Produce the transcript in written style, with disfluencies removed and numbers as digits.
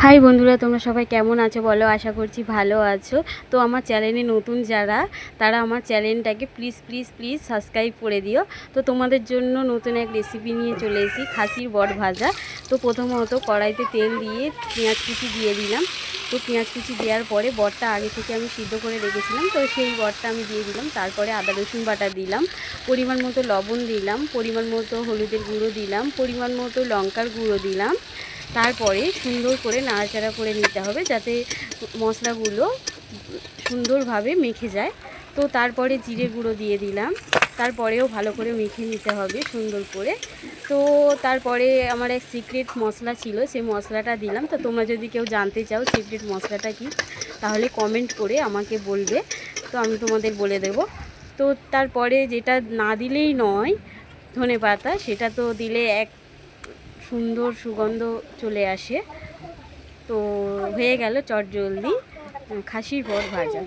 High বন্ধুরা, তোমরা সবাই কেমন আছো বলো? আশা করছি ভালো আছো। তো আমার চ্যানেলে নতুন যারা, তারা আমার চ্যানেলটাকে প্লিজ প্লিজ প্লিজ সাবস্ক্রাইব করে দিও। তো তোমাদের জন্য নতুন এক রেসিপি নিয়ে চলে এসেছি, খাসির বট ভাজা। তো প্রথমত কড়াইতে তেল দিয়ে পেঁয়াজ কুচি দিয়ে দিলাম। তো পেঁয়াজ কুচি দেওয়ার পরে বটটা আগে থেকে আমি সিদ্ধ করে রেখেছিলাম, তো সেই বটটা আমি দিয়ে দিলাম। তারপরে আদা রসুন বাটা দিলাম, পরিমাণ মতো লবণ দিলাম, পরিমাণ মতো হলুদের গুঁড়ো দিলাম, পরিমাণ মতো লঙ্কার গুঁড়ো দিলাম। তারপরে সুন্দর করে নাড়াচাড়া করে নিতে হবে যাতে মশলাগুলো সুন্দরভাবে মেখে যায়। তো তারপরে জিরে গুঁড়ো দিয়ে দিলাম, তারপরেও ভালো করে মেখে নিতে হবে সুন্দর করে। তো তারপরে আমার এক সিক্রেট মশলা ছিল, সেই মশলাটা দিলাম। তো তোমরা যদি কেউ জানতে চাও সিক্রেট মশলাটা কি, তাহলে কমেন্ট করে আমাকে বলবে, তো আমি তোমাদের বলে দেব। তো তারপরে যেটা না দিলেই নয়, ধনেপাতা, সেটা তো দিলে এক সুন্দর সুগন্ধ চলে আসে। তো হয়ে গেল চটজলদি খাসির বট ভাজা।